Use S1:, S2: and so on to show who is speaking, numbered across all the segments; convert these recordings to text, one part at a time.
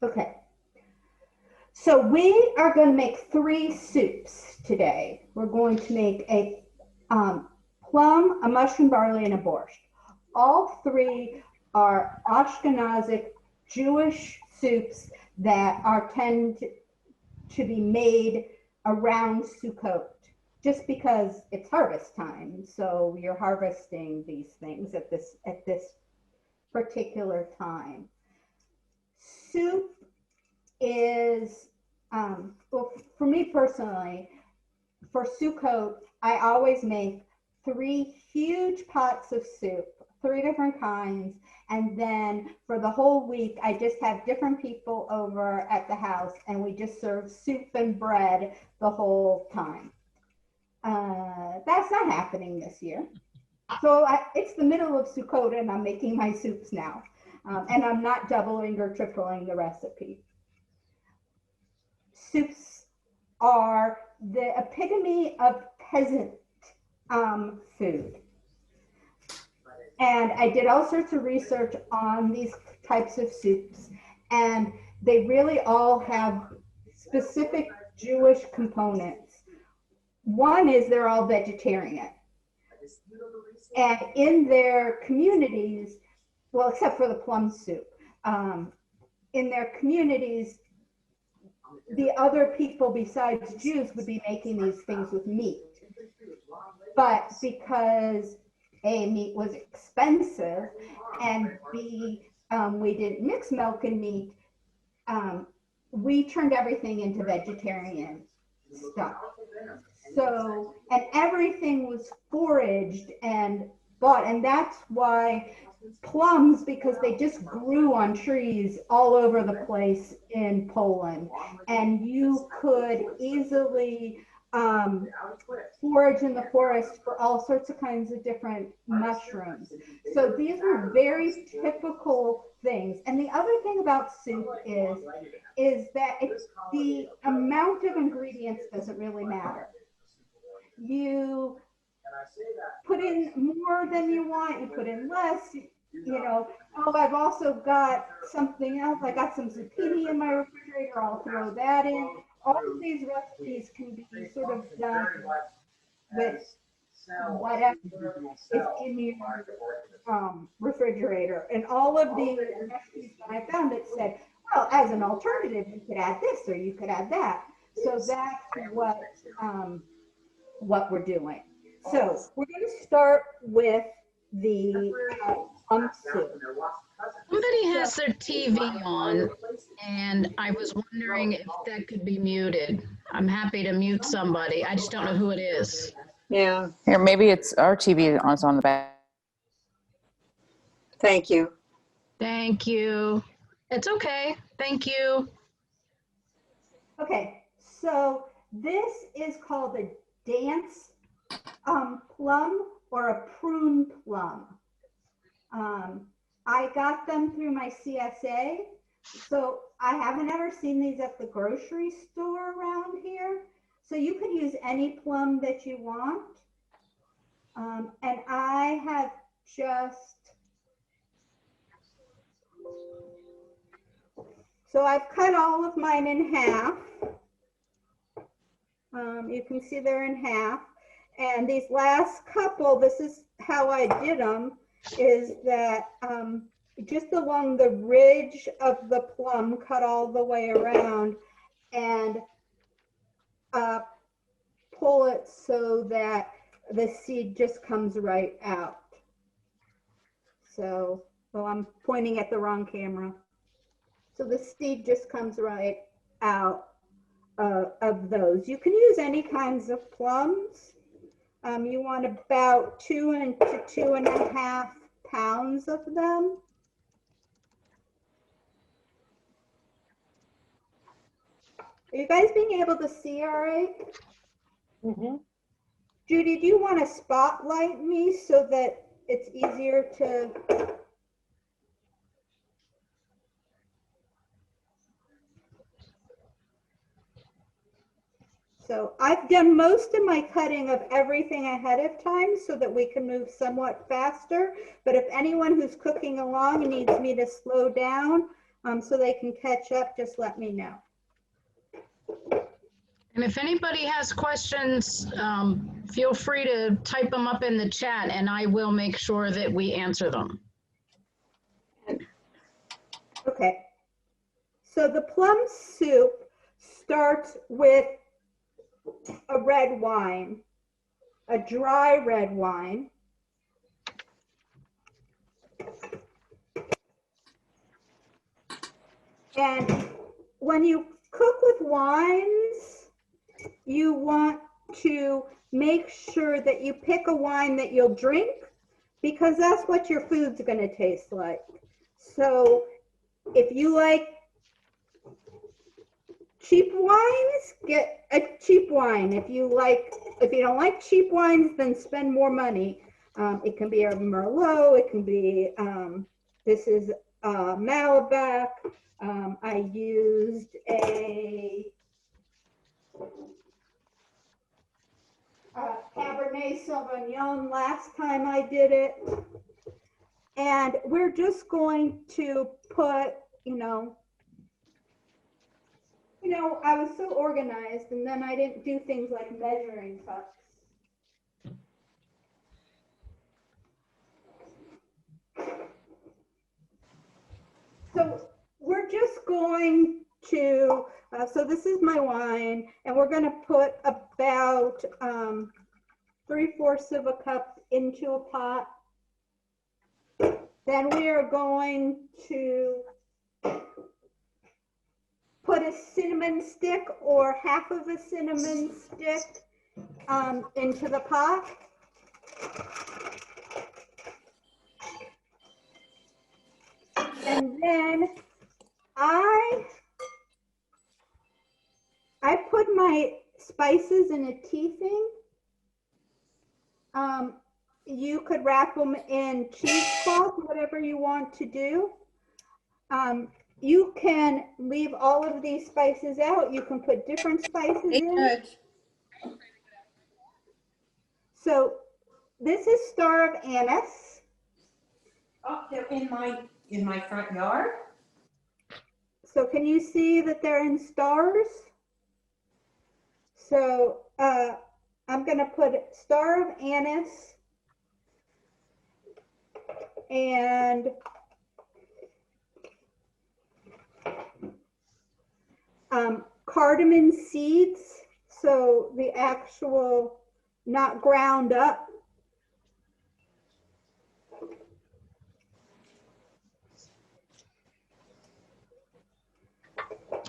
S1: Okay. So we are going to make 3 soups today. We're going to make a plum, a mushroom barley, and a borscht. All 3 are Ashkenazic Jewish soups that tend to be made around Sukkot, just because it's harvest time. So you're harvesting these things at this particular time. Soup is, well, for me personally, for Sukkot, I always make 3 huge pots of soup, 3 different kinds. And then for the whole week, I just have different people over at the house and we just serve soup and bread the whole time. That's not happening this year. So it's the middle of Sukkot and I'm making my soups now. And I'm not doubling or tripling the recipe. Soups are the epitome of peasant food. And I did all sorts of research on these types of soups, and they really all have specific Jewish components. One is they're all vegetarian. And in their communities, well, except for the plum soup, in their communities, the other people besides Jews would be making these things with meat. But because A, meat was expensive, and B, we didn't mix milk and meat, we turned everything into vegetarian stuff. So, and everything was foraged and bought, and that's why plums, because they just grew on trees all over the place in Poland, and you could easily forage in the forest for all sorts of kinds of different mushrooms. So these are very typical things. And the other thing about soup is that the amount of ingredients doesn't really matter. You put in more than you want, you put in less, you know. Oh, I've also got something else. I got some zucchini in my refrigerator, I'll throw that in. All of these recipes can be sort of done with whatever is in your refrigerator. And all of the recipes that I found, it said, well, as an alternative, you could add this or you could add that. So that's what we're doing. So we're going to start with the plum soup.
S2: Somebody has their TV on, and I was wondering if that could be muted. I'm happy to mute somebody. I just don't know who it is.
S3: Yeah.
S4: Here, maybe it's our TV is on the back.
S3: Thank you.
S2: Thank you. It's okay. Thank you.
S1: Okay, so this is called a dance plum or a prune plum. I got them through my CSA, so I haven't ever seen these at the grocery store around here. So you could use any plum that you want. And I have so I've cut all of mine in half. You can see they're in half. And these last couple, this is how I did them, is that just along the ridge of the plum, cut all the way around and pull it so that the seed just comes right out. So, well, I'm pointing at the wrong camera. So the seed just comes right out of those. You can use any kinds of plums. You want about 2 to 2.5 pounds of them. Are you guys being able to see all right?
S3: Mm-hmm.
S1: Judy, do you want to spotlight me so that it's easier to? So I've done most of my cutting of everything ahead of time so that we can move somewhat faster. But if anyone who's cooking along needs me to slow down, so they can catch up, just let me know.
S2: And if anybody has questions, feel free to type them up in the chat and I will make sure that we answer them.
S1: Okay. So the plum soup starts with a red wine, a dry red wine. And when you cook with wines, you want to make sure that you pick a wine that you'll drink, because that's what your food's going to taste like. So if you like cheap wines, get a cheap wine. If you don't like cheap wines, then spend more money. It can be a Merlot. It can be, this is Malbec. I used a Cabernet Sauvignon last time I did it. And we're just going to put, I was so organized, and then I didn't do things like measuring cups. So we're just going to, so this is my wine, and we're going to put about 3/4 of a cup into a pot. Then we are going to put a cinnamon stick or half of a cinnamon stick into the pot. And then I put my spices in a tea thing. You could wrap them in cheesecloth, whatever you want to do. You can leave all of these spices out. You can put different spices in. So this is star of anise.
S5: Oh, they're in my front yard?
S1: So can you see that they're in stars? So I'm going to put star of anise and cardamom seeds. So the actual, not ground up.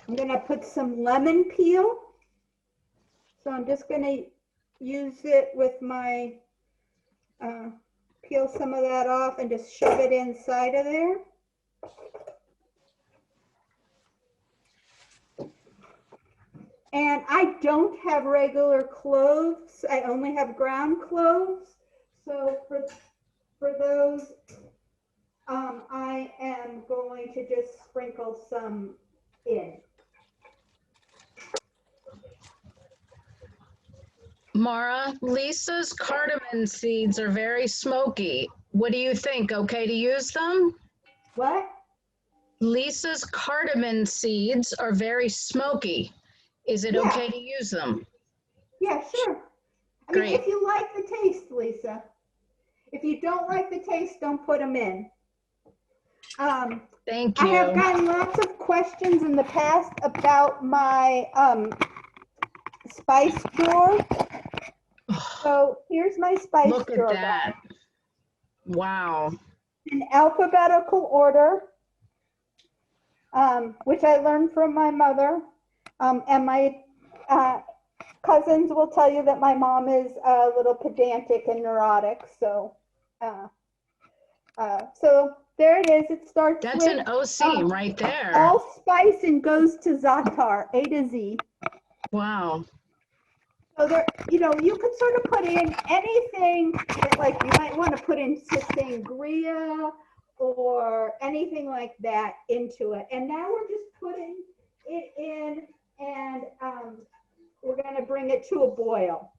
S1: I'm going to put some lemon peel. So I'm just going to use it with my, peel some of that off and just shove it inside of there. And I don't have regular cloves. I only have ground cloves. So for those, I am going to just sprinkle some in.
S2: Mara, Lisa's cardamom seeds are very smoky. What do you think? Okay to use them?
S1: What?
S2: Lisa's cardamom seeds are very smoky. Is it okay to use them?
S1: Yeah, sure. I mean, if you like the taste, Lisa. If you don't like the taste, don't put them in.
S2: Thank you.
S1: I have gotten lots of questions in the past about my spice drawer. So here's my spice
S2: Look
S1: drawer.
S2: at that. Wow.
S1: In alphabetical order, which I learned from my mother. And my cousins will tell you that my mom is a little pedantic and neurotic. So, so there it is. It starts
S2: That's
S1: with
S2: an OC right there.
S1: all spice and goes to Za'atar, A to Z.
S2: Wow.
S1: So there, you could sort of put in anything that, like, you might want to put in sangria or anything like that into it. And now we're just putting it in, and we're going to bring it to a boil.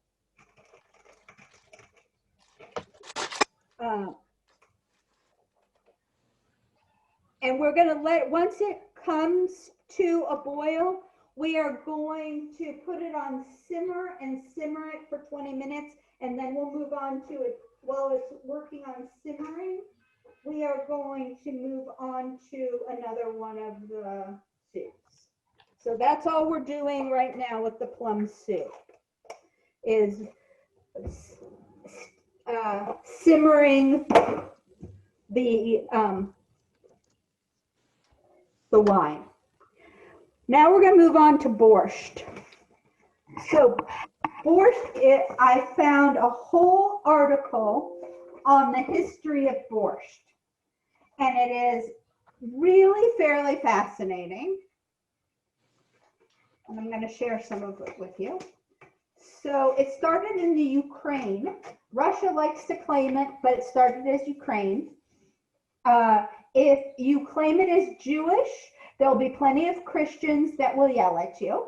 S1: And we're going to let, once it comes to a boil, we are going to put it on simmer and simmer it for 20 minutes, and then we'll move on to it while it's working on simmering. We are going to move on to another one of the soups. So that's all we're doing right now with the plum soup, is simmering the wine. Now we're going to move on to borscht. So borscht, I found a whole article on the history of borscht, and it is really fairly fascinating. And I'm going to share some of it with you. So it started in the Ukraine. Russia likes to claim it, but it started as Ukraine. If you claim it as Jewish, there'll be plenty of Christians that will yell at you.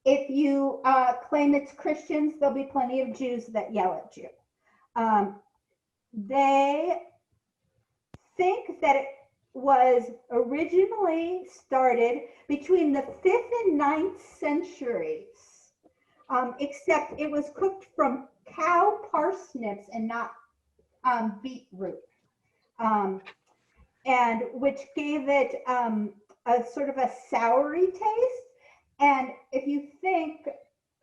S1: If you claim it's Christians, there'll be plenty of Jews that yell at you. They think that it was originally started between the 5th and 9th centuries, except it was cooked from cow parsnips and not beetroot, and which gave it a sort of a soury taste. And if you think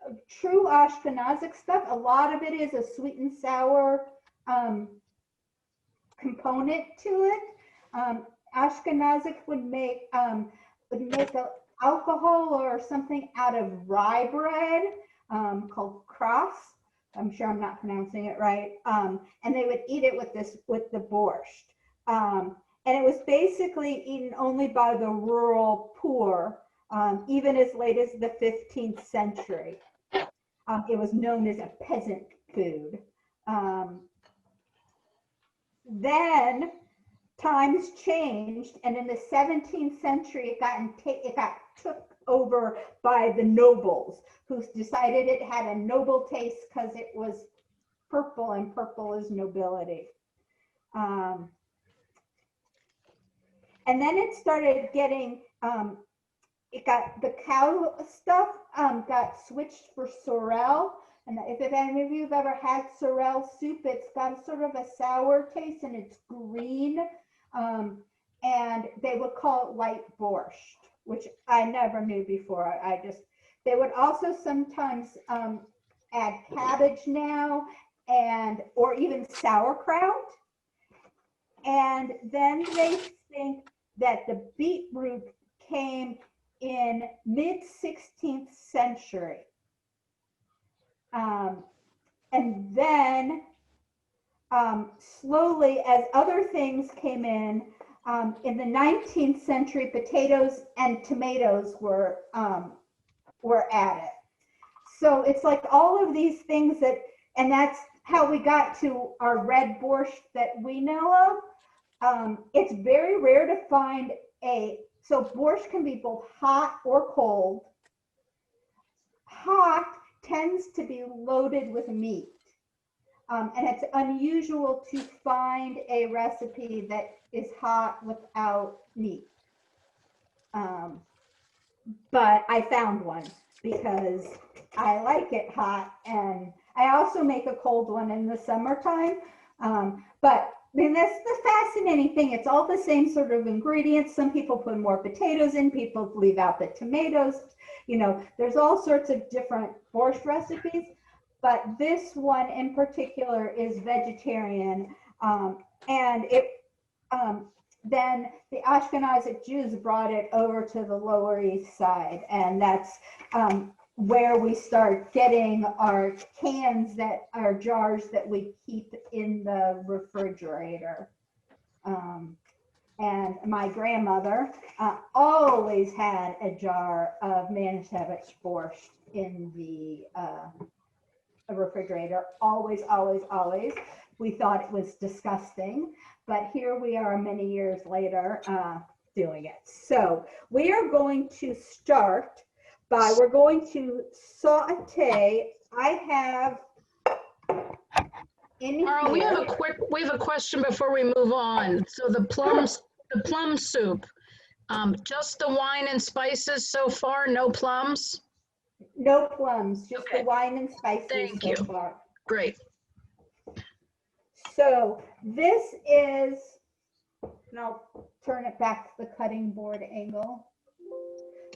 S1: of true Ashkenazic stuff, a lot of it is a sweet and sour component to it. Ashkenazic would make alcohol or something out of rye bread called kras. I'm sure I'm not pronouncing it right. And they would eat it with the borscht. And it was basically eaten only by the rural poor, even as late as the 15th century. It was known as a peasant food. Then times changed, and in the 17th century, it got took over by the nobles, who decided it had a noble taste because it was purple, and purple is nobility. And then it started getting, it got the cow stuff got switched for sorrel. And if any of you have ever had sorrel soup, it's got sort of a sour taste and it's green. And they would call it light borscht, which I never knew before. They would also sometimes add cabbage now, or even sauerkraut. And then they think that the beetroot came in mid-16th century. And then slowly, as other things came in the 19th century, potatoes and tomatoes were added. So it's like all of these things and that's how we got to our red borscht that we know of. It's very rare to find so borscht can be both hot or cold. Hot tends to be loaded with meat. And it's unusual to find a recipe that is hot without meat. But I found one because I like it hot, and I also make a cold one in the summertime. But I mean, that's the fascinating thing. It's all the same sort of ingredients. Some people put more potatoes in, people leave out the tomatoes. You know, there's all sorts of different borscht recipes, but this one in particular is vegetarian. And then the Ashkenazic Jews brought it over to the Lower East Side, and that's where we start getting our cans our jars that we keep in the refrigerator. And my grandmother always had a jar of Manischewitz borscht in the refrigerator. Always, always, always. We thought it was disgusting, but here we are many years later doing it. So we are going to start we're going to saute. I have in
S2: Carl,
S1: here.
S2: we have a question before we move on. So the plum soup, Just the wine and spices so far, no plums?
S1: No plums, just the
S2: Okay.
S1: wine and spices
S2: Thank
S1: so
S2: you.
S1: far.
S2: Great.
S1: So this is, and I'll turn it back to the cutting board angle.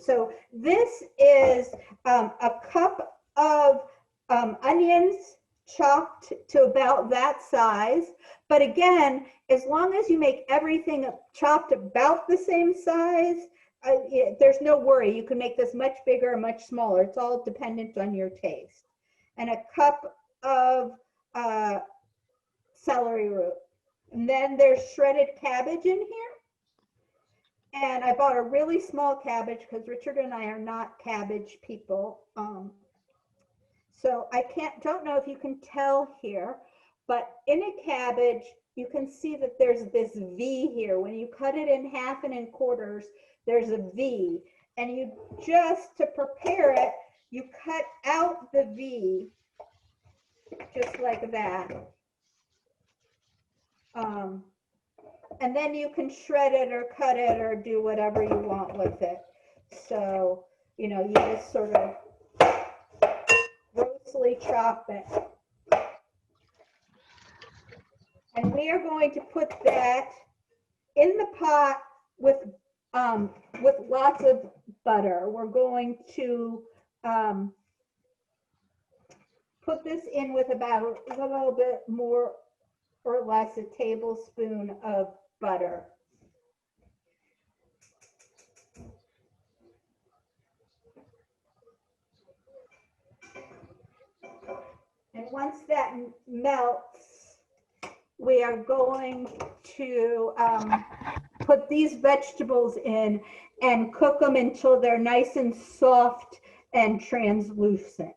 S1: So this is a cup of onions chopped to about that size. But again, as long as you make everything chopped about the same size, there's no worry. You can make this much bigger or much smaller. It's all dependent on your taste. And a cup of celery root. And then there's shredded cabbage in here. And I bought a really small cabbage because Richard and I are not cabbage people. So I don't know if you can tell here, but in a cabbage, you can see that there's this V here. When you cut it in half and in quarters, there's a V. And you just, to prepare it, you cut out the V just like that. And then you can shred it or cut it or do whatever you want with it. So, you know, you just sort of grossly chop it. And we are going to put that in the pot with lots of butter. We're going to put this in with about a little bit more or less a tablespoon of butter. And once that melts, we are going to put these vegetables in and cook them until they're nice and soft and translucent.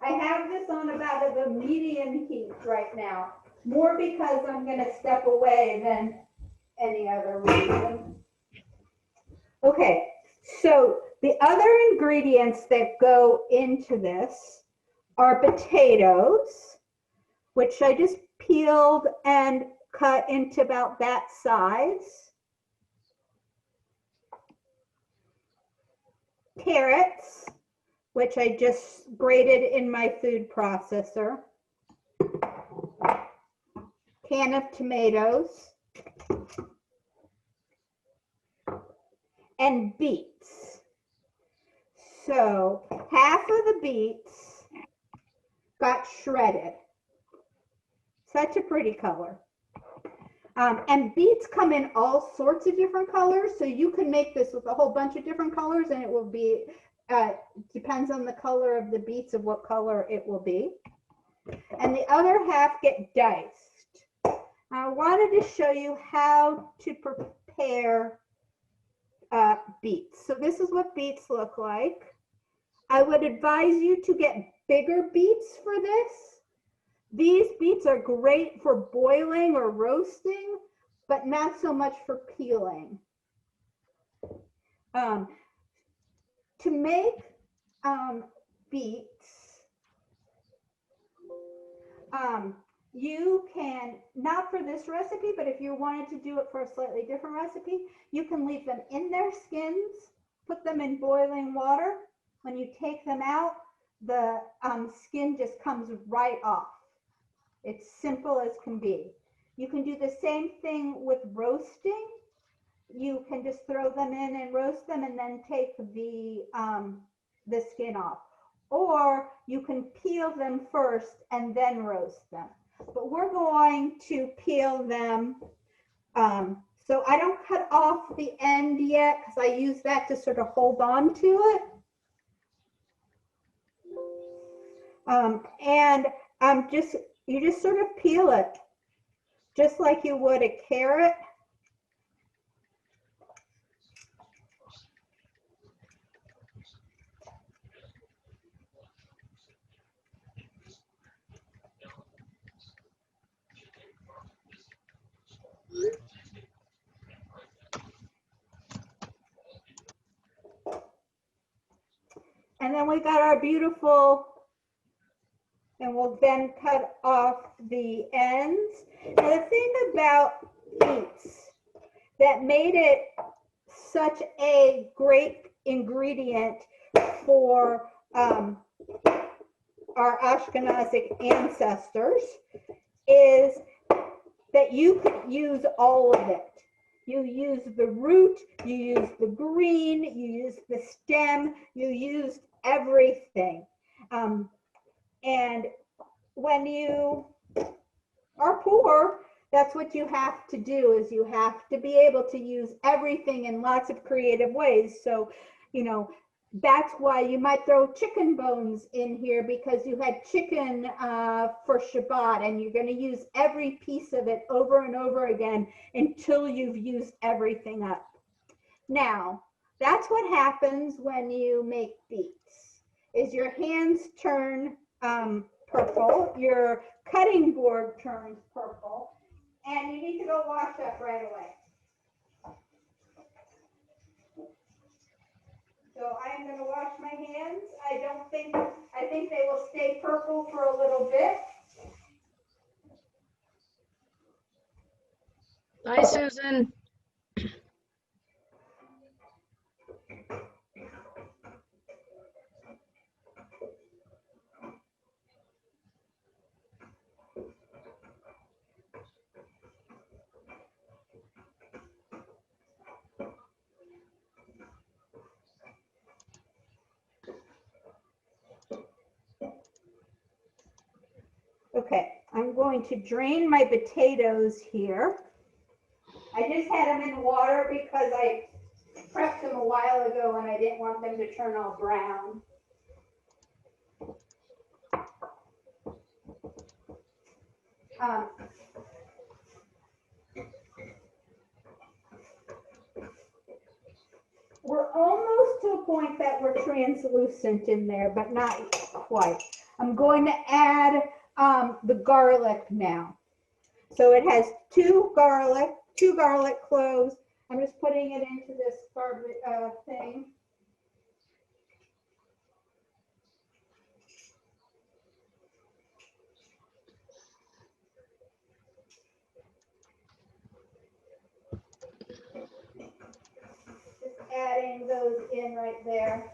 S1: I have this on about a medium heat right now, more because I'm going to step away than any other reason. Okay, so the other ingredients that go into this are potatoes, which I just peeled and cut into about that size. Carrots, which I just grated in my food processor. Can of tomatoes. And beets. So half of the beets got shredded. Such a pretty color. And beets come in all sorts of different colors. So you can make this with a whole bunch of different colors and it will be, depends on the color of the beets of what color it will be. And the other half get diced. I wanted to show you how to prepare beets. So this is what beets look like. I would advise you to get bigger beets for this. These beets are great for boiling or roasting, but not so much for peeling. To make beets, you can, not for this recipe, but if you wanted to do it for a slightly different recipe, you can leave them in their skins, put them in boiling water. When you take them out, the skin just comes right off. It's simple as can be. You can do the same thing with roasting. You can just throw them in and roast them and then take the skin off. Or you can peel them first and then roast them. But we're going to peel them. So I don't cut off the end yet because I use that to sort of hold on to it. You just sort of peel it just like you would a carrot. And then we got our beautiful, and we'll then cut off the ends. Now the thing about beets that made it such a great ingredient for our Ashkenazic ancestors is that you could use all of it. You use the root, you use the green, you use the stem, you use everything. And when you are poor, that's what you have to do, is you have to be able to use everything in lots of creative ways. So, you know, that's why you might throw chicken bones in here, because you had chicken for Shabbat, and you're going to use every piece of it over and over again until you've used everything up. Now, that's what happens when you make beets, is your hands turn purple, your cutting board turns purple, and you need to go wash up right away. So I'm going to wash my hands. I think they will stay purple for a little bit.
S2: Bye, Susan.
S1: Okay, I'm going to drain my potatoes here. I just had them in water because I prepped them a while ago and I didn't want them to turn all brown. We're almost to a point that we're translucent in there, but not quite. I'm going to add the garlic now. So it has two garlic cloves. I'm just putting it into this thing. Just adding those in right there.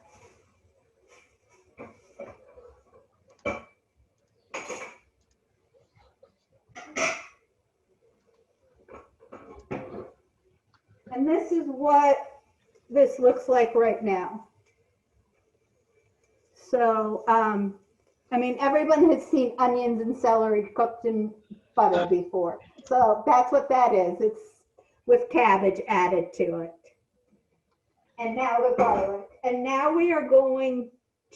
S1: And this is what this looks like right now. So, I mean, everyone has seen onions and celery cooked in butter before. So that's what that is. It's with cabbage added to it. And now the garlic. And now we are going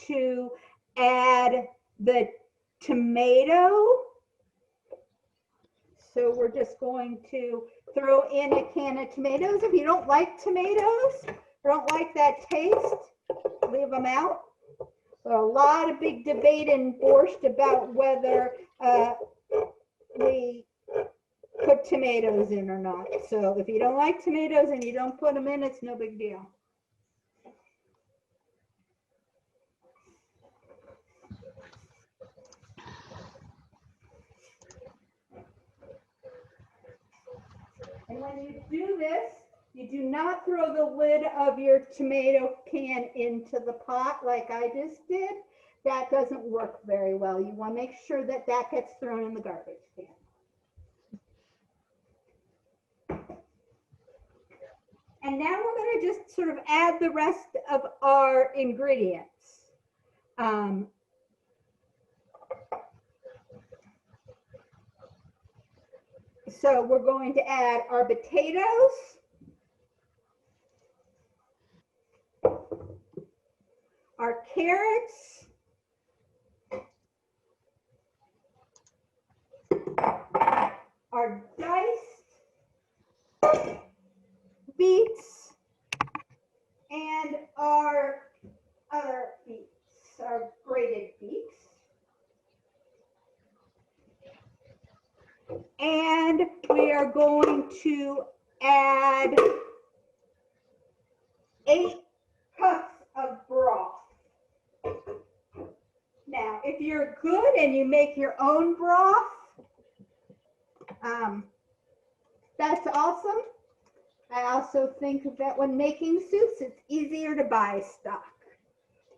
S1: to add the tomato. So we're just going to throw in a can of tomatoes. If you don't like tomatoes or don't like that taste, leave them out. There's a lot of big debate in Borscht about whether we put tomatoes in or not. So if you don't like tomatoes and you don't put them in, it's no big deal. And when you do this, you do not throw the lid of your tomato can into the pot like I just did. That doesn't work very well. You want to make sure that that gets thrown in the garbage can. And now we're going to just sort of add the rest of our ingredients. So we're going to add our potatoes, our carrots, our diced beets, and our other beets, our grated beets. And we are going to add 8 cups of broth. if you're good and you make your own broth, that's awesome. I also think that when making soups, it's easier to buy stock.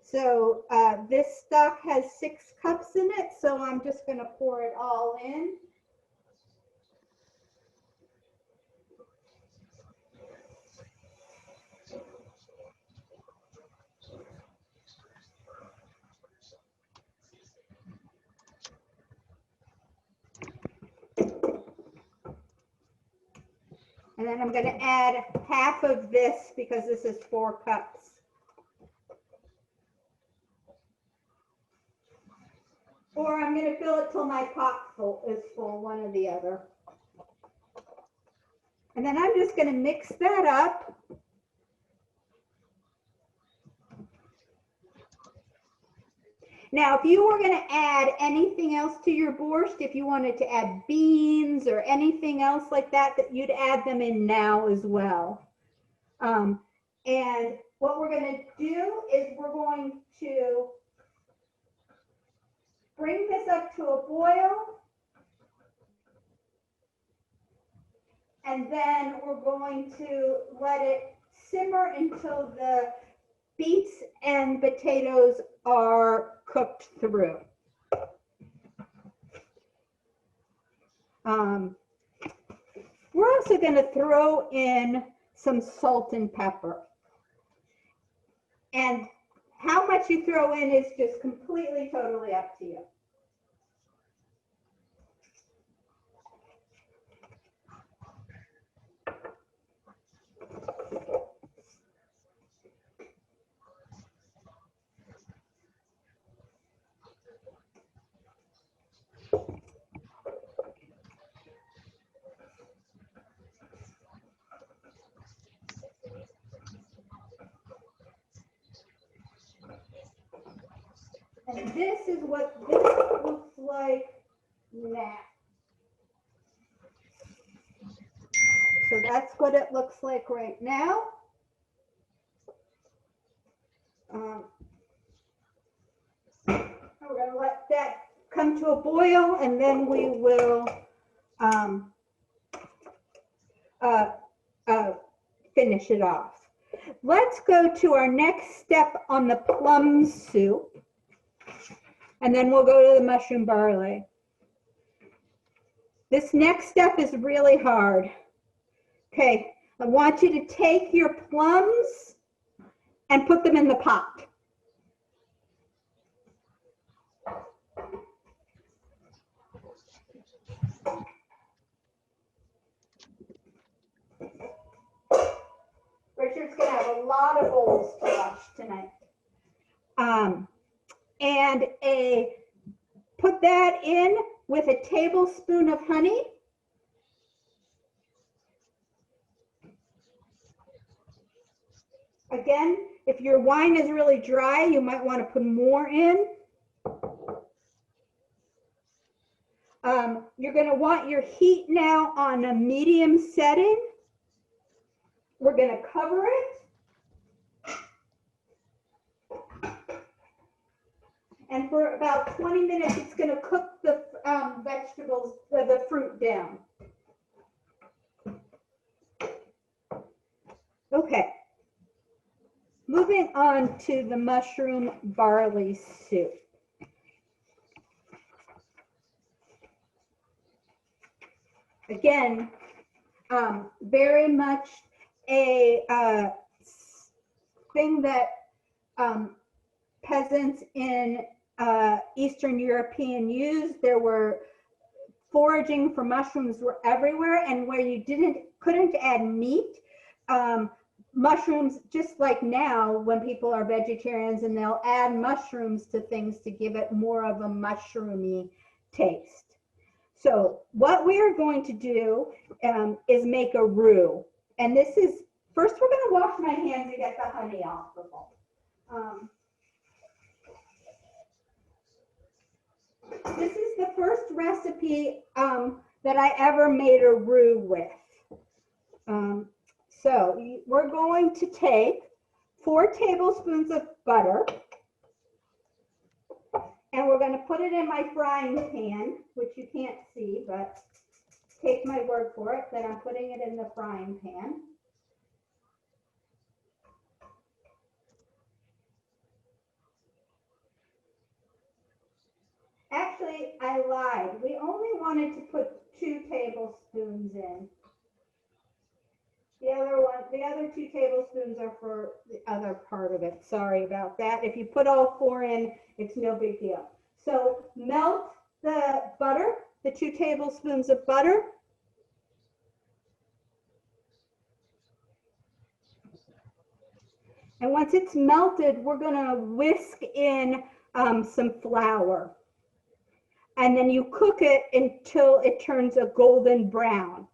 S1: So this stock has 6 cups in it, so I'm just going to pour it all in. And then I'm going to add half of this because this is 4 cups. Or I'm going to fill it till my pot is full, one or the other. And then I'm just going to mix that up. Now, if you were going to add anything else to your borscht, if you wanted to add beans or anything else like that, that you'd add them in now as well. And what we're going to do is we're going to bring this up to a boil. And then we're going to let it simmer until the beets and potatoes are cooked through. We're also going to throw in some salt and pepper. And how much you throw in is just completely, totally up to you. And this is what this looks like now. So that's what it looks like right now. We're going to let that come to a boil, and then we will finish it off. Let's go to our next step on the plum soup. And then we'll go to the mushroom barley. This next step is really hard. Okay, I want you to take your plums and put them in the pot. Richard's going to have a lot of bowls to wash tonight. And put that in with a tablespoon of honey. Again, if your wine is really dry, you might want to put more in. You're going to want your heat now on a medium setting. We're going to cover it. And for about 20 minutes, it's going to cook the vegetables, the fruit down. Okay. Moving on to the mushroom barley soup. Again, very much a thing that peasants in Eastern European used. There were foraging for mushrooms were everywhere, and where you couldn't add meat, mushrooms, just like now when people are vegetarians and they'll add mushrooms to things to give it more of a mushroomy taste. So what we are going to do is make a roux. And this is, first we're going to wash my hands to get the honey off the bowl. This is the first recipe that I ever made a roux with. So we're going to take 4 tablespoons of butter. And we're going to put it in my frying pan, which you can't see, but take my word for it that I'm putting it in the frying pan. Actually, I lied. We only wanted to put 2 tablespoons in. The other 2 tablespoons are for the other part of it. Sorry about that. If you put all 4 in, it's no big deal. So melt the butter, the 2 tablespoons of butter. And once it's melted, we're going to whisk in some flour. And then you cook it until it turns a golden brown.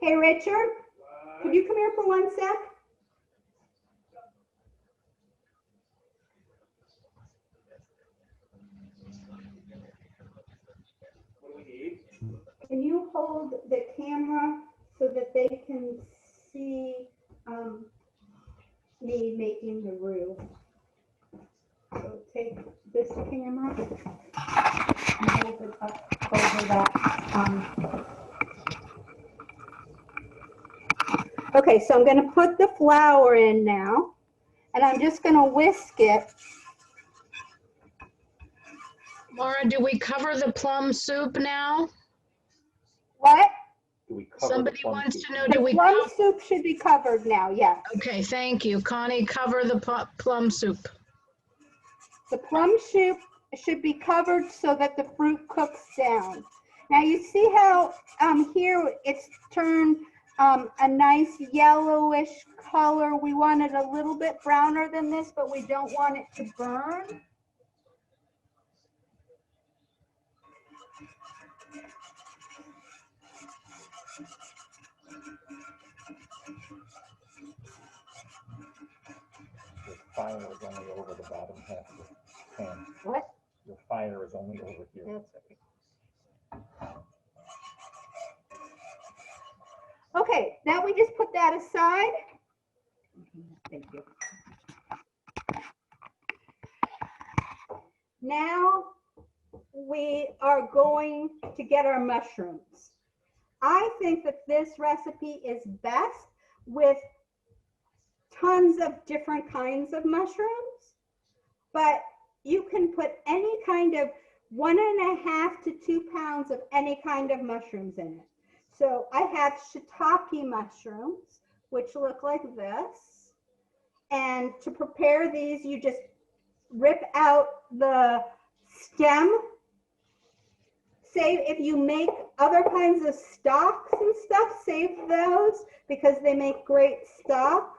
S1: Hey, Richard, could you come here for 1 sec? Can you hold the camera so that they can see me making the roux? So take this camera and hold it up over that. Okay, so I'm going to put the flour in now, and I'm just going to whisk it.
S2: Laura, do we cover the plum soup now?
S1: What?
S6: Do we cover
S2: Somebody
S6: the plum
S2: wants
S6: soup?
S2: to know,
S1: The
S2: do we?
S1: plum soup should be covered now, yes.
S2: Okay, thank you. Connie, cover the plum soup.
S1: The plum soup should be covered so that the fruit cooks down. Now you see how here it's turned a nice yellowish color. We want it a little bit browner than this, but we don't want it to burn.
S6: Your fire is only over the bottom half of the pan.
S1: What?
S6: Your fire is only over here.
S1: That's okay. Okay, now we just put that aside. Thank you. Now we are going to get our mushrooms. I think that this recipe is best with tons of different kinds of mushrooms, but you can put any kind of 1.5 to 2 pounds of any kind of mushrooms in it. So I have shiitake mushrooms, which look like this. And to prepare these, you just rip out the stem. Save, if you make other kinds of stocks and stuff, save those because they make great stock.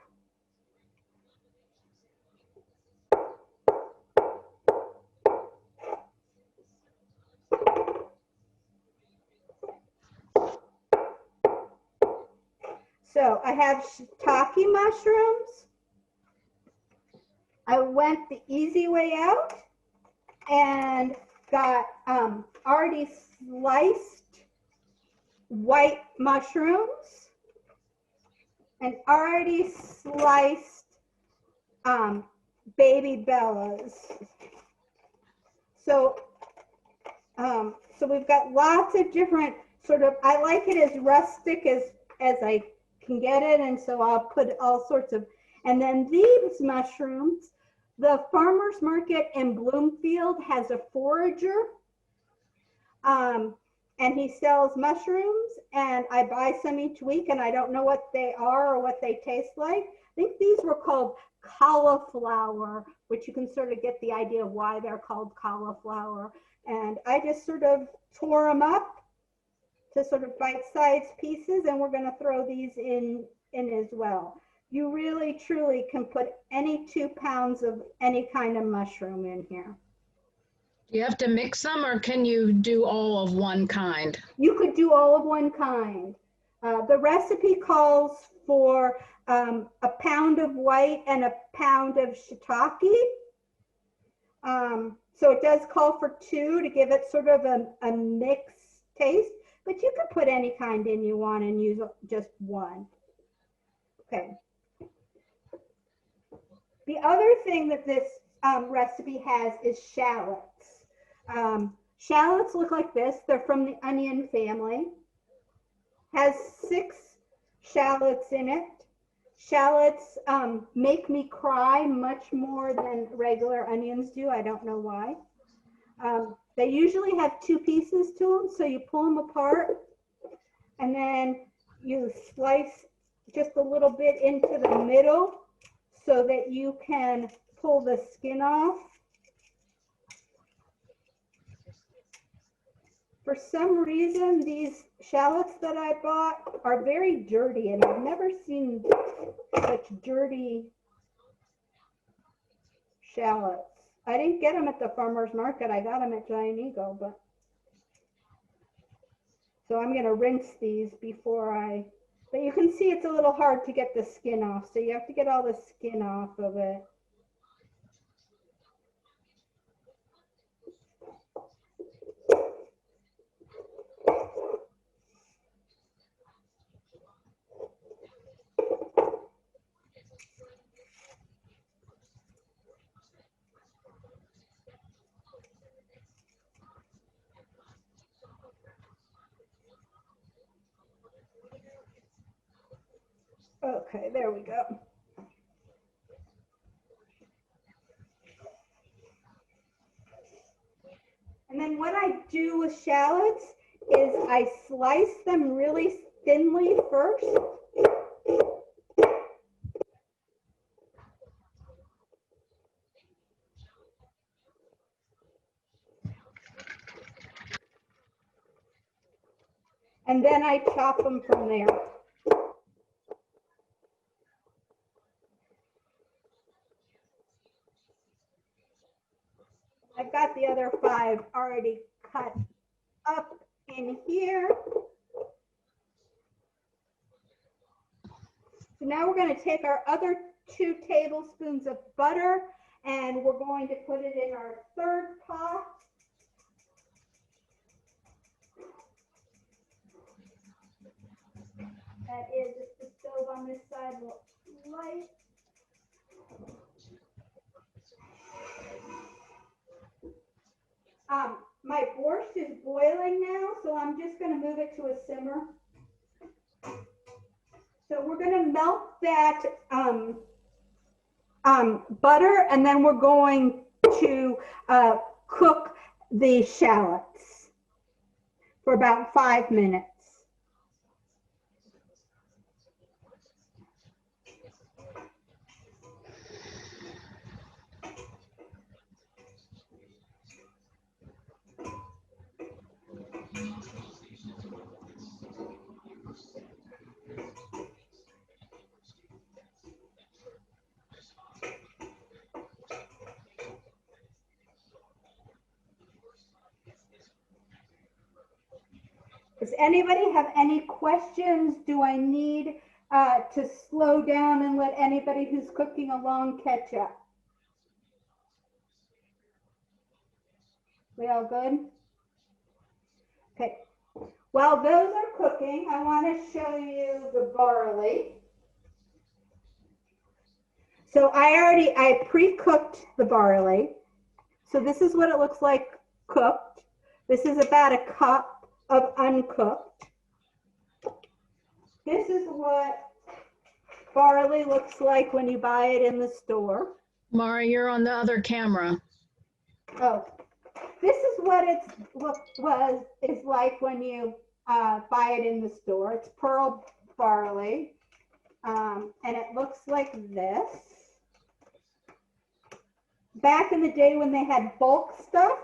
S1: So I have shiitake mushrooms. I went the easy way out and got already sliced white mushrooms and already sliced baby bellas. So we've got lots of different sort of, I like it as rustic as I can get it, and so I'll put all sorts of, and then these mushrooms, the farmer's market in Bloomfield has a forager, and he sells mushrooms, and I buy some each week, and I don't know what they are or what they taste like. I think these were called cauliflower, which you can sort of get the idea of why they're called cauliflower. And I just sort of tore them up to sort of bite-sized pieces, and we're going to throw these in as well. You really, truly can put any 2 pounds of any kind of mushroom in here.
S2: Do you have to mix them, or can you do all of one kind?
S1: You could do all of one kind. The recipe calls for a pound of white, and a pound of shiitake. So it does call for 2 to give it sort of a mixed taste, but you could put any kind in you want and use just 1. Okay. The other thing that this recipe has is shallots. Shallots look like this. They're from the onion family. Has 6 shallots in it. Shallots make me cry much more than regular onions do. I don't know why. They usually have 2 pieces to them, so you pull them apart and then you slice just a little bit into the middle so that you can pull the skin off. For some reason, these shallots that I bought are very dirty, and I've never seen such dirty shallots. I didn't get them at the farmer's market. I got them at Giant Eagle, but so I'm going to rinse these before but you can see it's a little hard to get the skin off, so you have to get all the skin off of it. Okay, there we go. And then what I do with shallots is I slice them really thinly first. And then I chop them from there. I've got the other 5 already cut up in here. So now we're going to take our other 2 tablespoons of butter and we're going to put it in our 3rd pot. That is, if the stove on this side will light. My borscht is boiling now, so I'm just going to move it to a simmer. So we're going to melt that butter, and then we're going to cook the shallots for about 5 minutes. Does anybody have any questions? Do I need to slow down and let anybody who's cooking along catch up? We all good? Okay. While those are cooking, I want to show you the barley. So I pre-cooked the barley. So this is what it looks like cooked. This is about a cup of uncooked. This is what barley looks like when you buy it in the store.
S2: Mara, you're on the other camera.
S1: Oh, this is what it's like when you buy it in the store. It's pearl barley, and it looks like this. Back in the day when they had bulk stuff,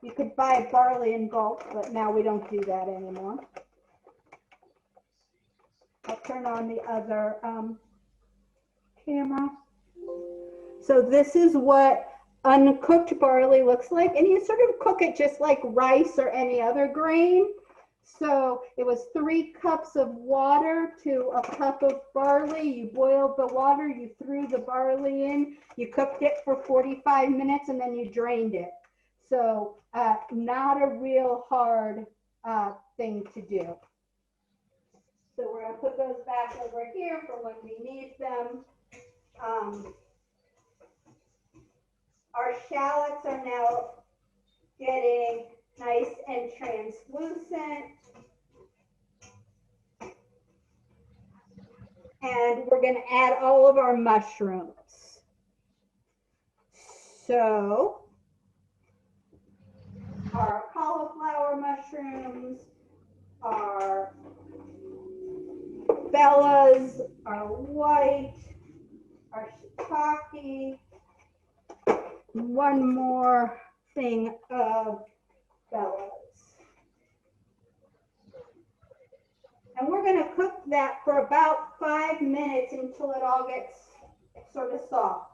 S1: you could buy barley in bulk, but now we don't do that anymore. I'll turn on the other camera. So this is what uncooked barley looks like, and you sort of cook it just like rice or any other grain. So it was 3 cups of water to a cup of barley. You boiled the water, you threw the barley in, you cooked it for 45 minutes, and then you drained it. So not a real hard thing to do. So we're going to put those back over here for when we need them. Our shallots are now getting nice and translucent. And we're going to add all of our mushrooms. So our cauliflower mushrooms, our bellas, our white, our shiitake, one more thing of bellas. And we're going to cook that for about 5 minutes until it all gets sort of soft.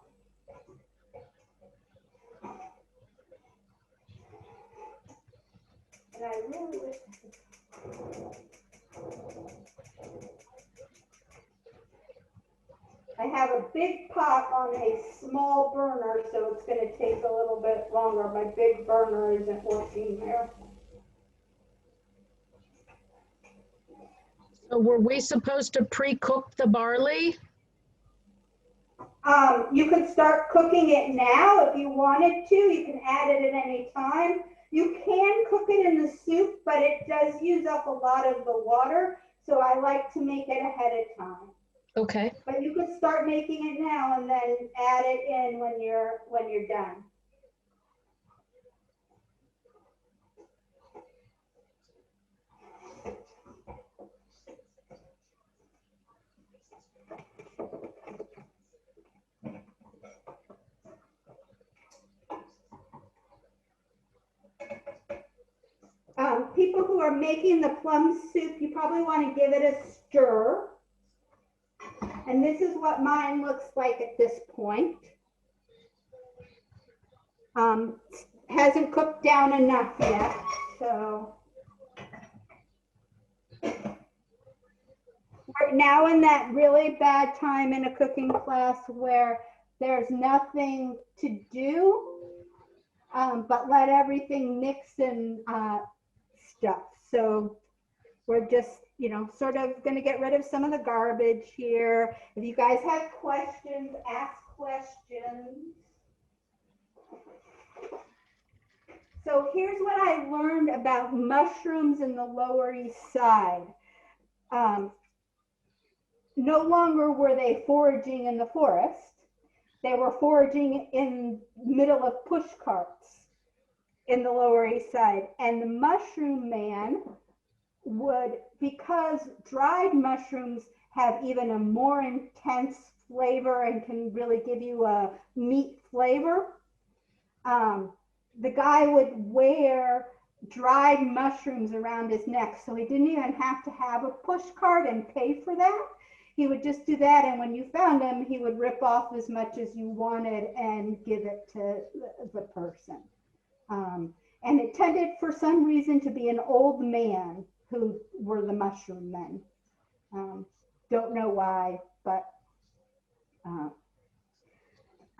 S1: And I really wish I have a big pot on a small burner, so it's going to take a little bit longer. My big burner isn't working there.
S2: So were we supposed to pre-cook the barley?
S1: You can start cooking it now if you wanted to. You can add it at any time. You can cook it in the soup, but it does use up a lot of the water, so I like to make it ahead of time.
S2: Okay.
S1: But you could start making it now and then add it in when you're done. People who are making the plum soup, you probably want to give it a stir. And this is what mine looks like at this point. Hasn't cooked down enough yet, so. We're now in that really bad time in a cooking class where there's nothing to do, but let everything mix and stuff. So we're just, sort of going to get rid of some of the garbage here. If you guys have questions, ask questions. So here's what I learned about mushrooms in the Lower East Side. No longer were they foraging in the forest. They were foraging in the middle of push carts in the Lower East Side. And the mushroom man would, because dried mushrooms have even a more intense flavor and can really give you a meat flavor, the guy would wear dried mushrooms around his neck, so he didn't even have to have a push cart and pay for that. He would just do that, and when you found him, he would rip off as much as you wanted and give it to the person. And it tended, for some reason, to be an old man who were the mushroom men. Don't know why, but I'm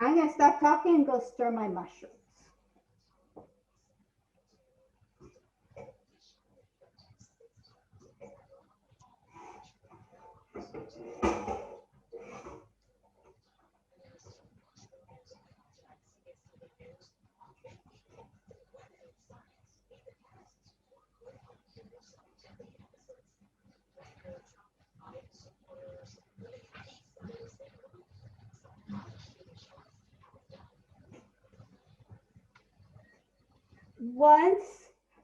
S1: going to stop talking and go stir my mushrooms. Once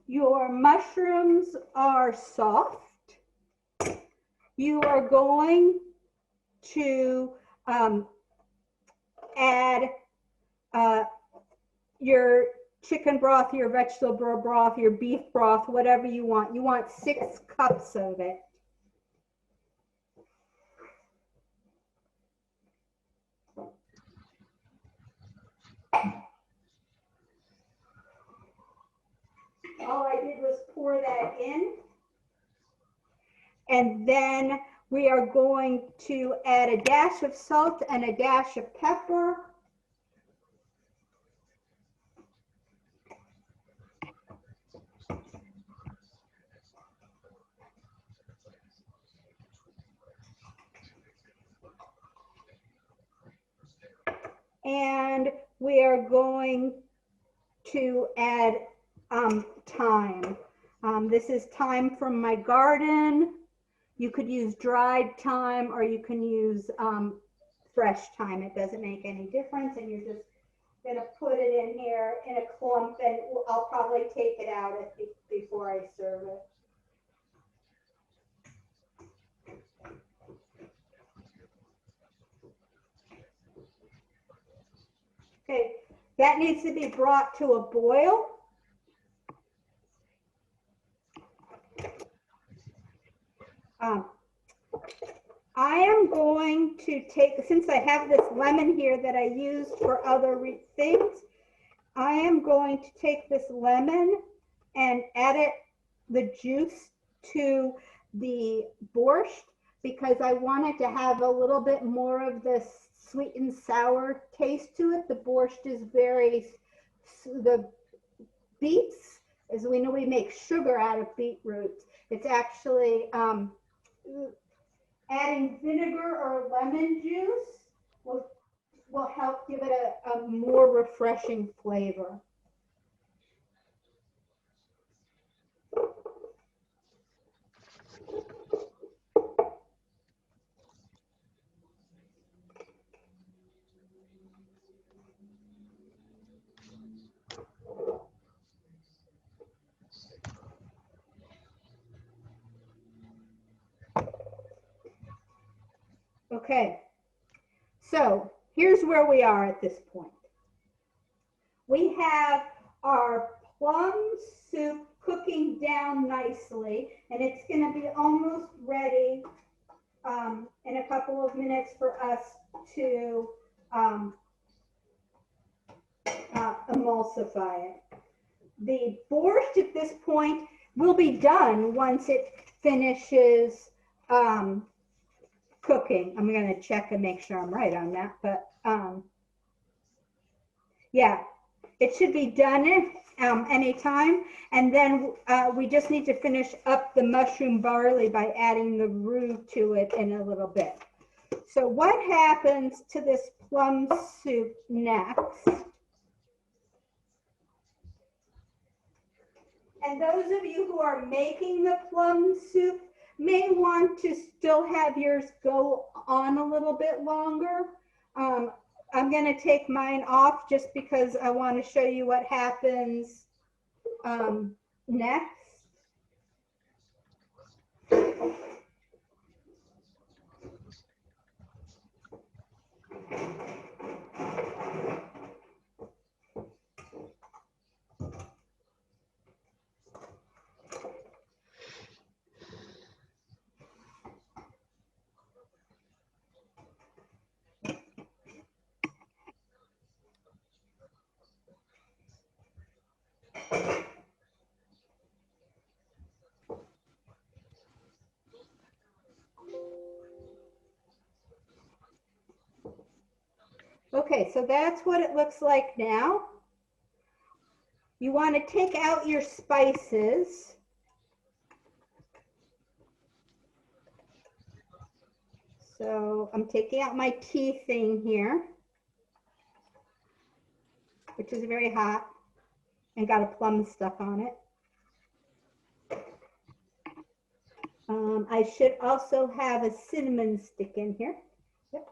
S1: your mushrooms are soft, you are going to add your chicken broth, your vegetable broth, your beef broth, whatever you want. You want 6 cups of it. All I did was pour that in. And then we are going to add a dash of salt and a dash of pepper. And we are going to add thyme. This is thyme from my garden. You could use dried thyme or you can use fresh thyme. It doesn't make any difference. And you're just going to put it in here in a clump, and I'll probably take it out before I serve it. Okay, that needs to be brought to a boil. I am going to take, since I have this lemon here that I used for other things, I am going to take this lemon and add the juice to the borscht, because I want it to have a little bit more of this sweet and sour taste to it. The borscht is the beets, as we know, we make sugar out of beetroot. It's actually adding vinegar or lemon juice will help give it a more refreshing flavor. Okay, so here's where we are at this point. We have our plum soup cooking down nicely, and it's going to be almost ready in a couple of minutes for us to emulsify it. The borscht at this point will be done once it finishes cooking. I'm going to check and make sure I'm right on that, but yeah, it should be done anytime. And then we just need to finish up the mushroom barley by adding the roux to it in a little bit. So what happens to this plum soup next? And those of you who are making the plum soup may want to still have yours go on a little bit longer. I'm going to take mine off just because I want to show you what happens next. Okay, so that's what it looks like now. You want to take out your spices. So I'm taking out my tea thing here, which is very hot and got a plum stuck on it. I should also have a cinnamon stick in here. Yep.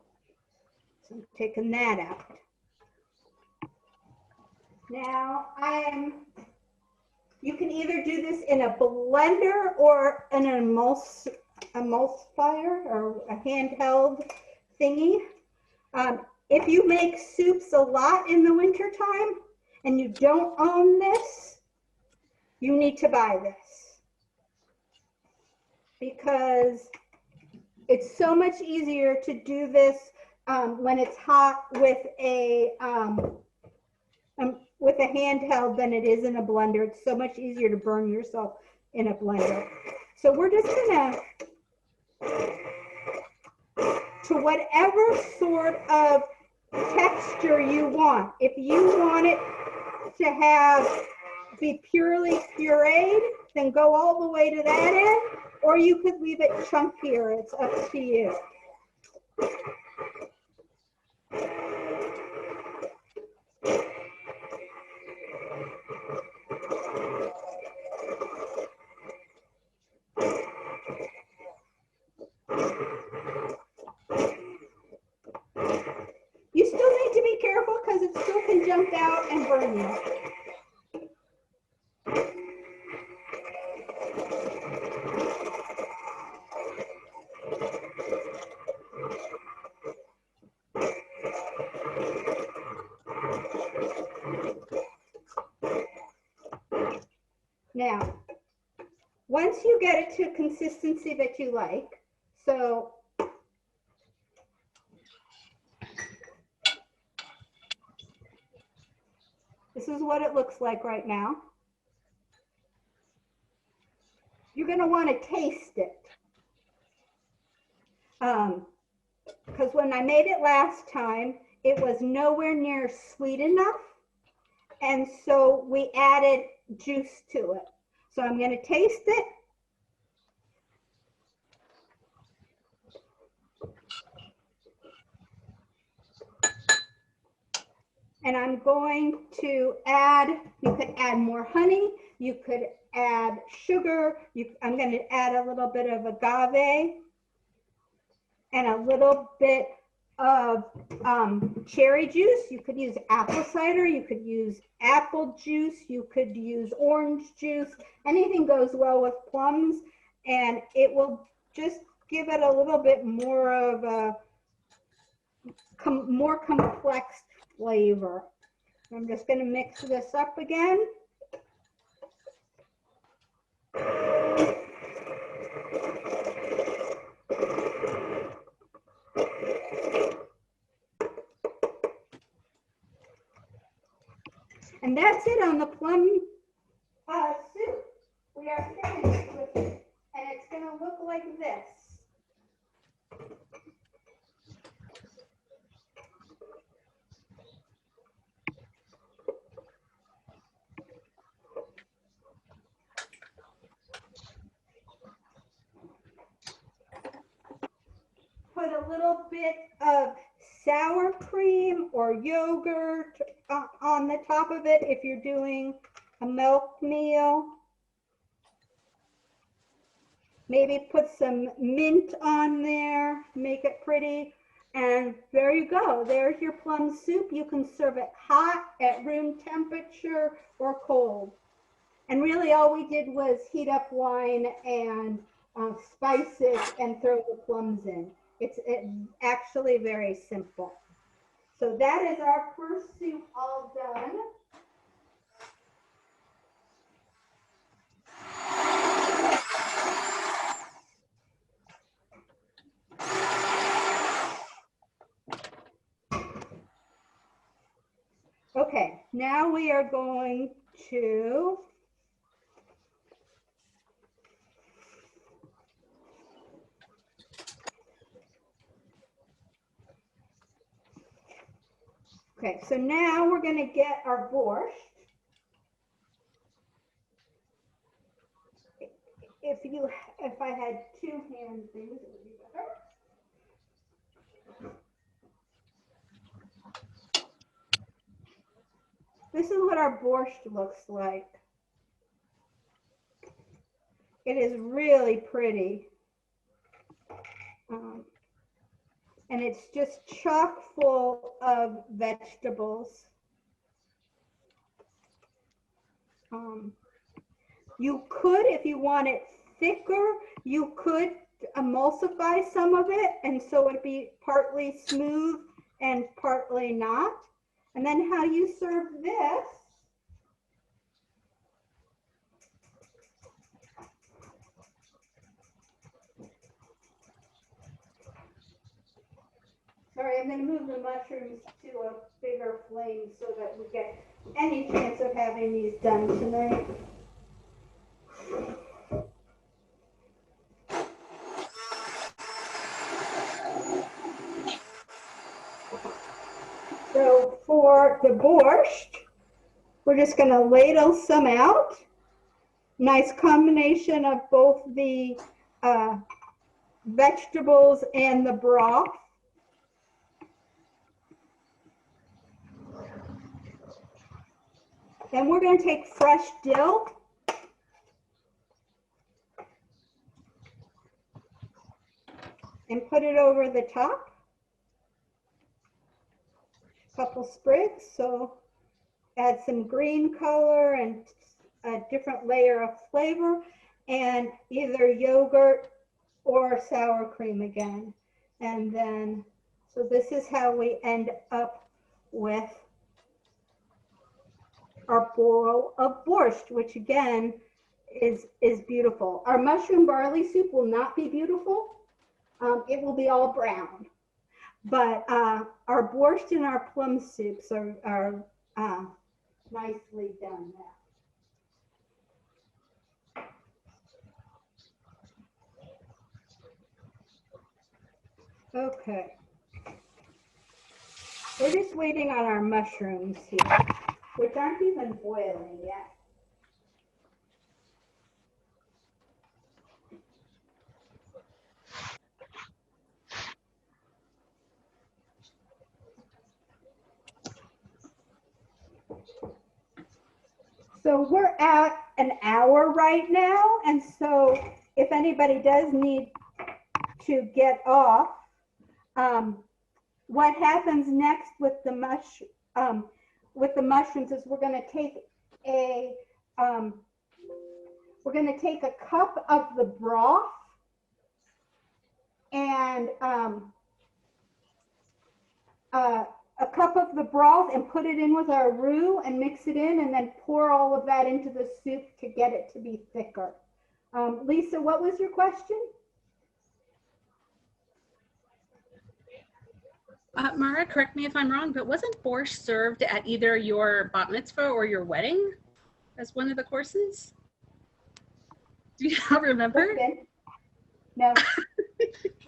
S1: So I'm taking that out. Now you can either do this in a blender or an emulsifier or a handheld thingy. If you make soups a lot in the wintertime and you don't own this, you need to buy this, because it's so much easier to do this when it's hot with a handheld than it is in a blender. It's so much easier to burn yourself in a blender. So we're just gonna to whatever sort of texture you want. If you want it to be purely pureed, then go all the way to that end, or you could leave it chunkier. It's up to you. You still need to be careful because it still can jump out and burn you. Now, once you get it to a consistency that you like, so this is what it looks like right now. You're going to want to taste it. Because when I made it last time, it was nowhere near sweet enough. And so we added juice to it. So I'm going to taste it. And I'm going to add, you could add more honey, you could add sugar, I'm going to add a little bit of agave and a little bit of cherry juice. You could use apple cider, you could use apple juice, you could use orange juice. Anything goes well with plums, and it will just give it a little bit more of a more complex flavor. I'm just going to mix this up again. And that's it on the plum soup. We are finished with it. And it's going to look like this. Put a little bit of sour cream or yogurt on the top of it if you're doing a milk meal. Maybe put some mint on there, make it pretty. And there you go. There's your plum soup. You can serve it hot, at room temperature, or cold. And really all we did was heat up wine and spice it and throw the plums in. It's actually very simple. So that is our first soup all done. Okay, now we are going to so now we're going to get our borscht. If I had two hand things, it would be better. This is what our borscht looks like. It is really pretty. And it's just chock full of vegetables. You could, if you want it thicker, you could emulsify some of it, and so it'd be partly smooth and partly not. And then how you serve this, sorry, I'm going to move the mushrooms to a bigger flame so that we get any chance of having these done tonight. for the borscht, we're just going to ladle some out. Nice combination of both the vegetables and the broth. Then we're going to take fresh dill and put it over the top. A couple sprigs, so add some green color and a different layer of flavor, and either yogurt or sour cream again. And then, so this is how we end up with our bowl of borscht, which again is beautiful. Our mushroom barley soup will not be beautiful. It will be all brown. But our borscht and our plum soups are nicely done now. Okay. We're just waiting on our mushrooms here, which aren't even boiling yet. So we're at an hour right now, and so if anybody does need to get off, what happens next with the mushrooms is we're going to take a cup of the broth and a cup of the broth and put it in with our roux and mix it in, and then pour all of that into the soup to get it to be thicker. Lisa, what was your question?
S7: Mara, correct me if I'm wrong, but wasn't borscht served at either your bat mitzvah or your wedding as one of the courses? Do you remember?
S1: No.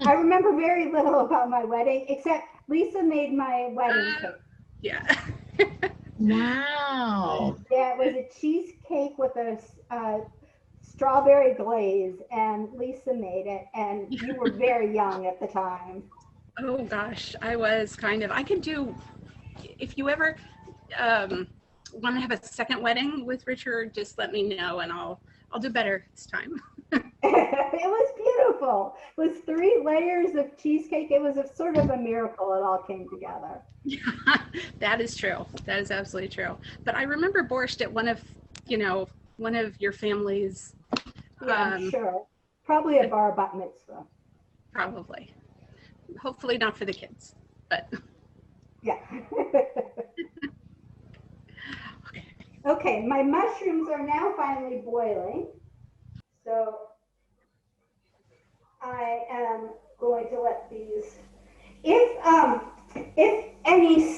S1: I remember very little about my wedding, except Lisa made my wedding cake.
S7: Yeah.
S2: Wow.
S1: Yeah, it was a cheesecake with a strawberry glaze, and Lisa made it, and you were very young at the time.
S7: Oh gosh, I could do, if you ever want to have a second wedding with Richard, just let me know and I'll do better this time.
S1: It was beautiful. It was 3 layers of cheesecake. It was a sort of a miracle. It all came together.
S7: Yeah, that is true. That is absolutely true. But I remember borscht at one of your family's.
S1: Yeah, I'm sure. Probably a bar bat mitzvah.
S7: Probably. Hopefully not for the kids, but.
S1: Yeah. Okay, my mushrooms are now finally boiling. So I am going to let these, if any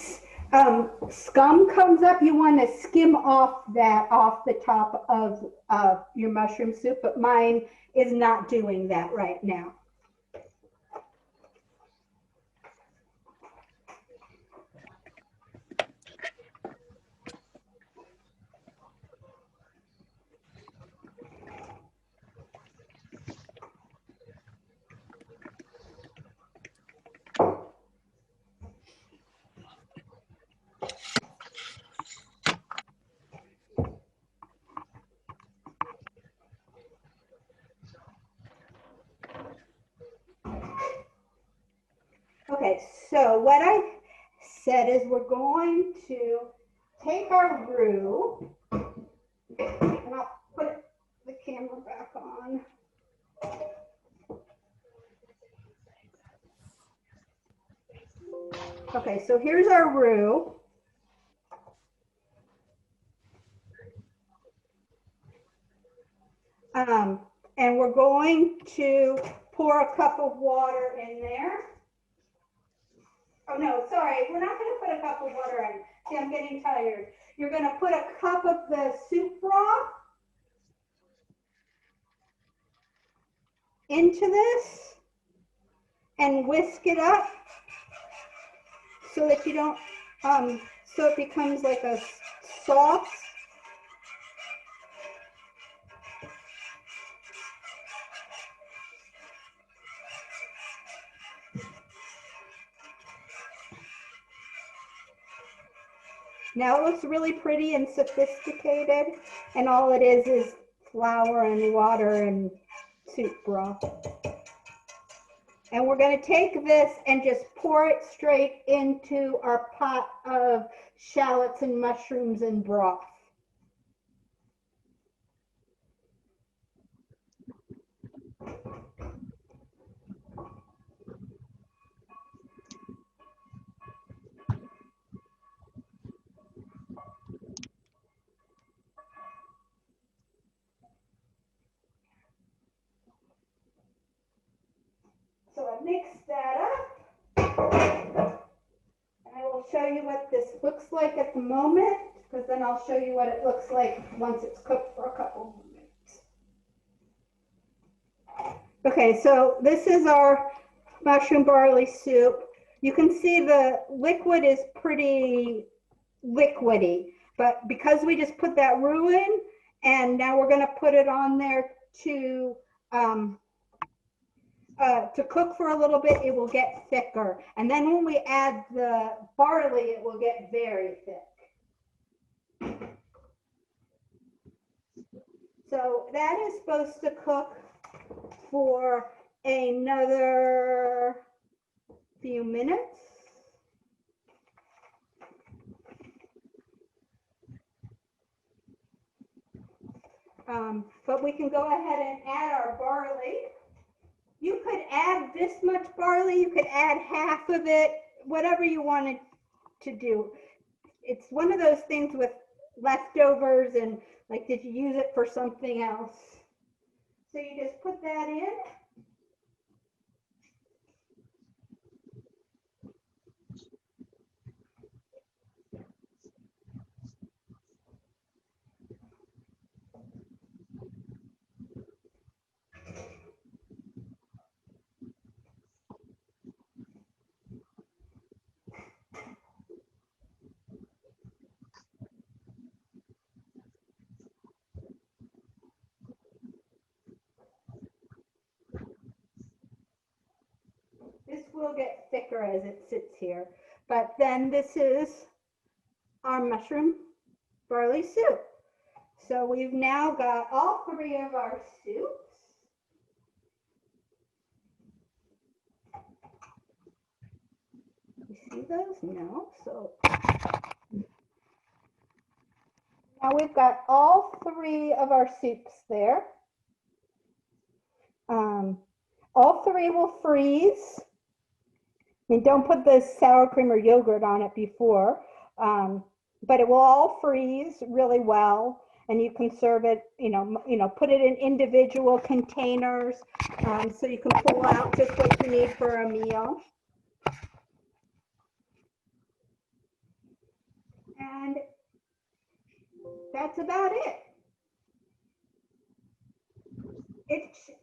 S1: scum comes up, you want to skim off the top of your mushroom soup, but mine is not doing that right now. Okay, so what I said is we're going to take our roux, and I'll put the camera back on. Okay, so here's our roux. And we're going to pour a cup of water in there. Oh no, sorry, we're not going to put a cup of water in. See, I'm getting tired. You're going to put a cup of the soup broth into this and whisk it up so that you don't, so it becomes like a sauce. Now it looks really pretty and sophisticated, and all it is flour and water and soup broth. And we're going to take this and just pour it straight into our pot of shallots and mushrooms and broth. So I mixed that up. And I will show you what this looks like at the moment, because then I'll show you what it looks like once it's cooked for a couple of minutes. Okay, so this is our mushroom barley soup. You can see the liquid is pretty liquidy, but because we just put that roux in, and now we're going to put it on there to cook for a little bit, it will get thicker. And then when we add the barley, it will get very thick. So that is supposed to cook for another few minutes. But we can go ahead and add our barley. You could add this much barley, you could add half of it, whatever you wanted to do. It's one of those things with leftovers and like, did you use it for something else? So you just put that in. This will get thicker as it sits here. But then this is our mushroom barley soup. So we've now got all three of our soups. You see those? No. So now we've got all three of our soups there. All three will freeze. I mean, don't put the sour cream or yogurt on it before, but it will all freeze really well, and you can serve it, put it in individual containers, so you can pull out just what you need for a meal. And that's about it.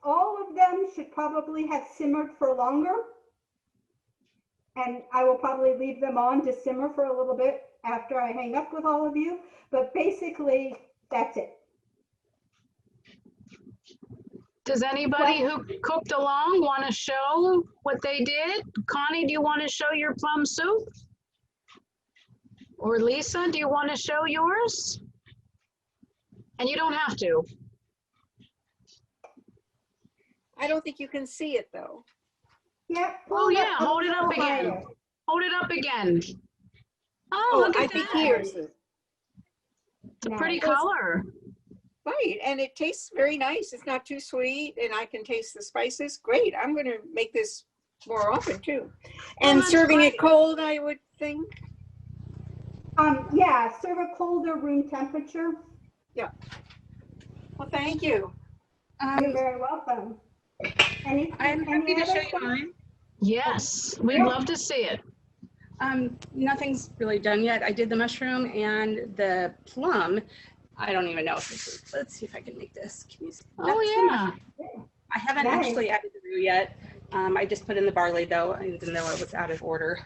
S1: All of them should probably have simmered for longer. And I will probably leave them on to simmer for a little bit after I hang up with all of you. But basically, that's it.
S2: Does anybody who cooked along want to show what they did? Connie, do you want to show your plum soup? Or Lisa, do you want to show yours? And you don't have to.
S3: I don't think you can see it though.
S1: Yeah.
S2: Oh yeah, hold it up again. Hold it up again. Oh, look
S3: I
S2: at
S3: think
S2: that.
S3: here's
S2: It's a pretty color.
S3: right, and it tastes very nice. It's not too sweet, and I can taste the spices. Great. I'm going to make this more often too. And serving it cold, I would think.
S1: Yeah, serve it cold or room temperature.
S3: Yeah. Well, thank you.
S1: You're very welcome.
S7: I'm happy to show you mine.
S2: Yes, we'd love to see it.
S7: Nothing's really done yet. I did the mushroom and the plum. I don't even know if this is, let's see if I can make this. Can you see?
S2: Oh yeah.
S7: I haven't actually added the roux yet. I just put in the barley though, even though it was out of order.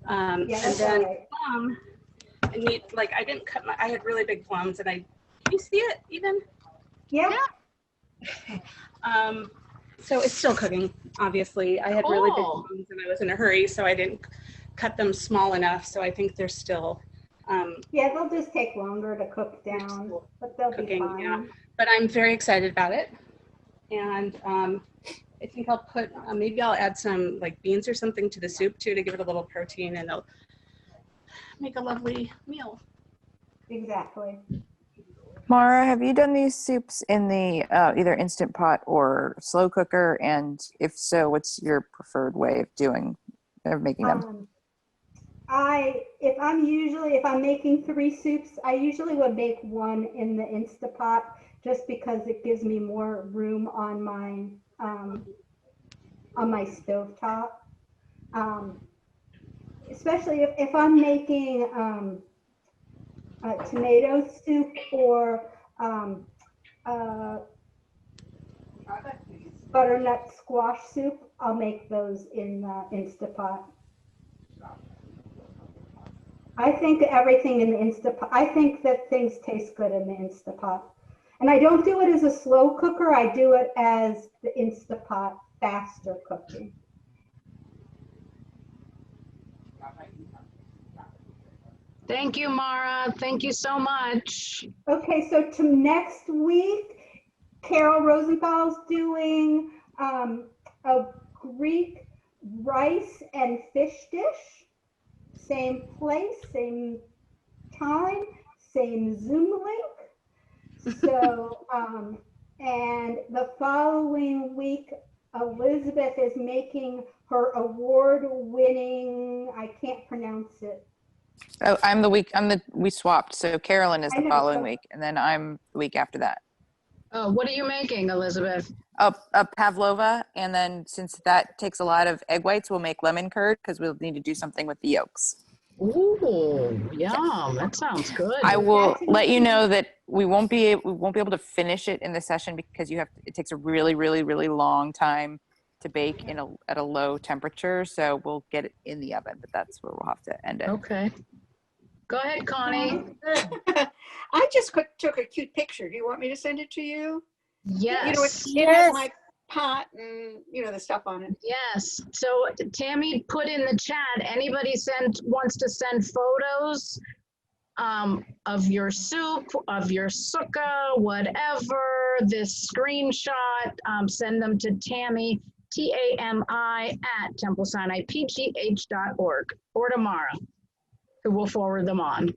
S7: And then plum, neat, like I didn't cut I had really big plums and can you see it even?
S1: Yeah.
S7: So it's still cooking, obviously. I had really big
S2: Cool.
S7: plums and I was in a hurry, so I didn't cut them small enough. So I think they're still
S1: Yeah, they'll just take longer to cook down, but they'll be
S7: cooking,
S1: fine.
S7: yeah. But I'm very excited about it. And I think I'll put, maybe I'll add some like beans or something to the soup too, to give it a little protein, and it'll make a lovely meal.
S1: Exactly.
S4: Mara, have you done these soups in the either Instant Pot or slow cooker? And if so, what's your preferred way of making them?
S1: If I'm making 3 soups, I usually would make one in the Instapot just because it gives me more room on my stovetop. Especially if I'm making tomato soup or butternut squash soup, I'll make those in the Instapot. I think everything in the Instapot, I think that things taste good in the Instapot. And I don't do it as a slow cooker, I do it as the Instapot faster cooking.
S2: Thank you, Mara. Thank you so much.
S1: Okay, so to next week, Carol Rosenthal's doing a Greek rice and fish dish. Same place, same time, same Zoom link. So, and the following week, Elizabeth is making her award-winning, I can't pronounce it.
S4: Oh, we swapped. So Carolyn is
S1: I
S4: the
S1: know,
S4: following
S1: so-
S4: week, and then I'm the week after that.
S2: What are you making, Elizabeth?
S4: A pavlova, and then since that takes a lot of egg whites, we'll make lemon curd because we'll need to do something with the yolks.
S2: Ooh, yum. That sounds good.
S4: I will let you know that we won't be able to finish it in the session because it takes a really, really, really long time to bake at a low temperature. So we'll get it in the oven, but that's where we'll have to end it.
S2: Okay. Go ahead, Connie.
S3: I just took a cute picture. Do you want me to send it to you?
S2: Yes.
S3: You know, it has my pot and, the stuff on it.
S2: Yes. So Tammy put in the chat, anybody wants to send photos of your soup, of your sukkah, whatever, this screenshot, send them to Tammy, TAMI at TempleSinaiPGH.org or tomorrow, who will forward them on.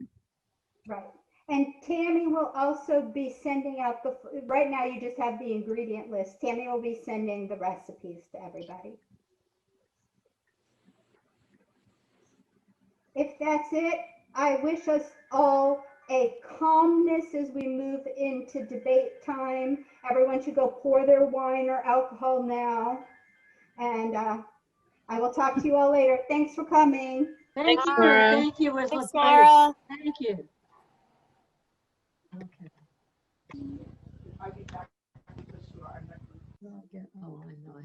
S1: Right. And Tammy will also be sending out right now you just have the ingredient list. Tammy will be sending the recipes to everybody. If that's it, I wish us all a calmness as we move into debate time. Everyone should go pour their wine or alcohol now. And I will talk to you all later. Thanks for coming.
S5: Thank you.
S2: Mara.
S5: Thank you, Elizabeth.
S8: Thanks, Mara.
S5: Thank you. Okay. Oh, I know.